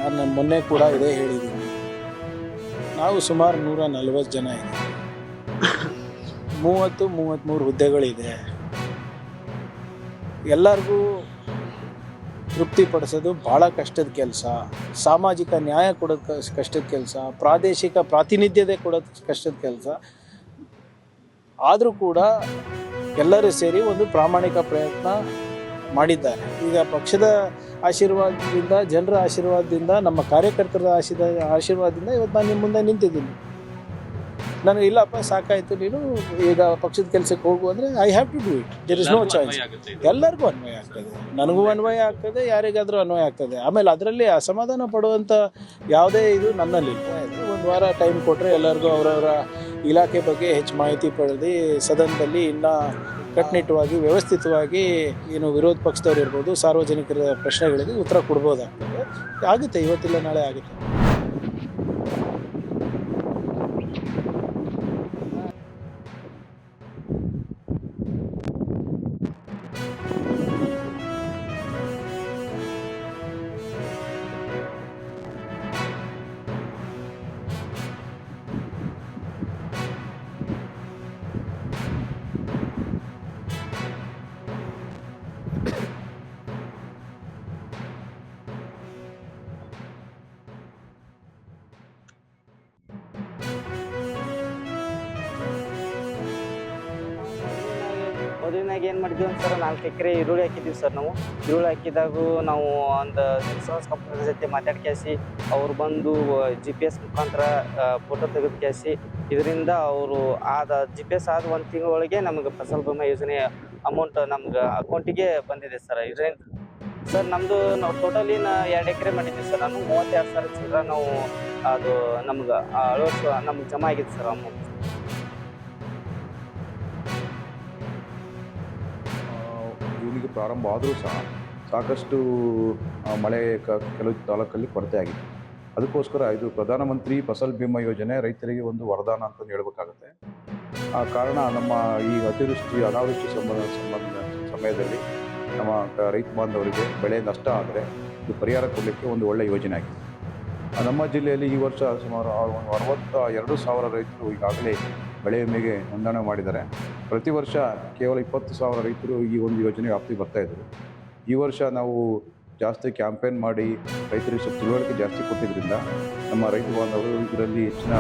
ನಾನು ಮೊನ್ನೆ ಕೂಡ ಇದೇ ಹೇಳಿದ್ದೀನಿ. ನಾವು ಸುಮಾರು 140 ಜನ ಇದ್ದೀವಿ. 33 ಹುದ್ದೆಗಳಿದೆ. ಎಲ್ಲರಿಗೂ ತೃಪ್ತಿಪಡಿಸೋದು ಭಾಳ ಕಷ್ಟದ ಕೆಲಸ. ಸಾಮಾಜಿಕ ನ್ಯಾಯ ಕೊಡೋದು ಕಷ್ಟದ ಕೆಲಸ. ಪ್ರಾದೇಶಿಕ ಪ್ರಾತಿನಿಧ್ಯತೆ ಕೊಡೋದು ಕಷ್ಟದ ಕೆಲಸ. ಆದರೂ ಕೂಡ ಎಲ್ಲರೂ ಸೇರಿ ಒಂದು ಪ್ರಾಮಾಣಿಕ ಪ್ರಯತ್ನ ಮಾಡಿದ್ದಾರೆ. ಈಗ ಪಕ್ಷದ ಆಶೀರ್ವಾದದಿಂದ, ಜನರ ಆಶೀರ್ವಾದದಿಂದ, ನಮ್ಮ ಕಾರ್ಯಕರ್ತರ ಆಶೀರ್ವಾದದಿಂದ ಇವತ್ತು ನಾನು ನಿಮ್ಮ ಮುಂದೆ ನಿಂತಿದ್ದೀನಿ. ನನಗೆ ಇಲ್ಲಪ್ಪ ಸಾಕಾಯಿತು, ನೀನು ಈಗ ಪಕ್ಷದ ಕೆಲಸಕ್ಕೆ ಹೋಗು ಅಂದರೆ I have to do it. There is no choice. ಎಲ್ಲರಿಗೂ ಅನ್ವಯ ಆಗ್ತದೆ, ನನಗೂ ಅನ್ವಯ ಆಗ್ತದೆ, ಯಾರಿಗಾದರೂ ಅನ್ವಯ ಆಗ್ತದೆ. ಆಮೇಲೆ ಅದರಲ್ಲಿ ಅಸಮಾಧಾನ ಪಡುವಂಥ ಯಾವುದೇ ಇದು ನನ್ನಲ್ಲಿ ಒಂದು ವಾರ ಟೈಮ್ ಕೊಟ್ಟರೆ ಎಲ್ಲರಿಗೂ ಅವರವರ ಇಲಾಖೆ ಬಗ್ಗೆ ಹೆಚ್ಚು ಮಾಹಿತಿ ಪಡೆದು ಸದನದಲ್ಲಿ ಇನ್ನೂ ಕಟ್ಟುನಿಟ್ಟವಾಗಿ ವ್ಯವಸ್ಥಿತವಾಗಿ ಏನು ವಿರೋಧ ಪಕ್ಷದವ್ರು ಇರ್ಬೋದು, ಸಾರ್ವಜನಿಕರ ಪ್ರಶ್ನೆಗಳಿಗೆ ಉತ್ತರ ಕೊಡ್ಬೋದಾಗ್ತದೆ. ಆಗುತ್ತೆ, ಇವತ್ತಿಲ್ಲ ನಾಳೆ ಆಗುತ್ತೆ. ಮೊದಲಿನಾಗ ಏನು ಮಾಡಿದ್ವಿ ಸರ್, 4 ಎಕರೆ ಈರುಳ್ಳಿ ಹಾಕಿದ್ವಿ ಸರ್. ನಾವು ಈರುಳ್ಳಿ ಹಾಕಿದಾಗೂ ನಾವು ಒಂದು ಇನ್ಶೂರೆನ್ಸ್ ಕಂಪ್ನಿ ಜೊತೆ ಮಾತಾಡ್ಕೇಸಿ ಅವ್ರು ಬಂದು GPS ಮುಖಾಂತರ ಫೋಟೋ ತೆಗೆದುಕೇಸಿ ಇದರಿಂದ ಅವರು GPS ಆದ 1 ತಿಂಗಳೊಳಗೆ ನಮಗೆ ಫಸಲ್ ಬಿಮಾ ಯೋಜನೆ ಅಮೌಂಟ್ ನಮ್ಗೆ ಅಕೌಂಟಿಗೆ ಬಂದಿದೆ ಸರ್. ಇದರಿಂದ ಸರ್ ನಮ್ಮದು ನಾವು ಟೋಟಲಿ 2 ಎಕರೆ ಮಾಡಿದ್ವಿ ಸರ್. ನಾನು 32,000 ಚಿಲ್ಲರೆ ನಾವು ಅದು ನಮ್ಗೆ ನಮ್ಗೆ ಜಮಾ ಆಗಿದೆ ಸರ್ ಅಮೌಂಟ್. ಜೂನಿಗೆ ಪ್ರಾರಂಭ ಆದರೂ ಸಹ ಸಾಕಷ್ಟು ಮಳೆ ಕೆಲವು ತಾಲೂಕಲ್ಲಿ ಕೊರತೆ ಆಗಿದೆ. ಅದಕ್ಕೋಸ್ಕರ ಇದು ಪ್ರಧಾನಮಂತ್ರಿ ಫಸಲ್ ಬಿಮಾ ಯೋಜನೆ ರೈತರಿಗೆ ಒಂದು ವರದಾನ ಅಂತ ಹೇಳಬೇಕಾಗುತ್ತೆ. ಆ ಕಾರಣ ನಮ್ಮ ಈ ಅತಿವೃಷ್ಟಿ ಅನಾವೃಷ್ಟಿ ಸಮಯದಲ್ಲಿ ನಮ್ಮ ರೈತ ಬಾಂಧವರಿಗೆ ಬೆಳೆ ನಷ್ಟ ಆದರೆ ಇದು ಪರಿಹಾರ ಕೊಡಲಿಕ್ಕೆ ಒಂದು ಒಳ್ಳೆಯ ಯೋಜನೆ ಆಗಿದೆ. ನಮ್ಮ ಜಿಲ್ಲೆಯಲ್ಲಿ ಈ ವರ್ಷ ಸುಮಾರು 62,000 ರೈತರು ಈಗಾಗಲೇ ಬೆಳೆ ವಿಮೆಗೆ ನೋಂದಣಿ ಮಾಡಿದ್ದಾರೆ. ಪ್ರತಿ ವರ್ಷ ಕೇವಲ 20,000 ರೈತರು ಈ ಒಂದು ಯೋಜನೆ ವ್ಯಾಪ್ತಿಗೆ ಬರ್ತಾಯಿದ್ರು. ಈ ವರ್ಷ ನಾವು ಜಾಸ್ತಿ ಕ್ಯಾಂಪೇನ್ ಮಾಡಿ ರೈತರಿಗೆ ಸ್ವಲ್ಪ ತಿಳುವಳಿಕೆ ಜಾಸ್ತಿ ಕೊಟ್ಟಿದ್ದರಿಂದ ನಮ್ಮ ರೈತ ಬಾಂಧವರು ಇದರಲ್ಲಿ ಹೆಚ್ಚಿನ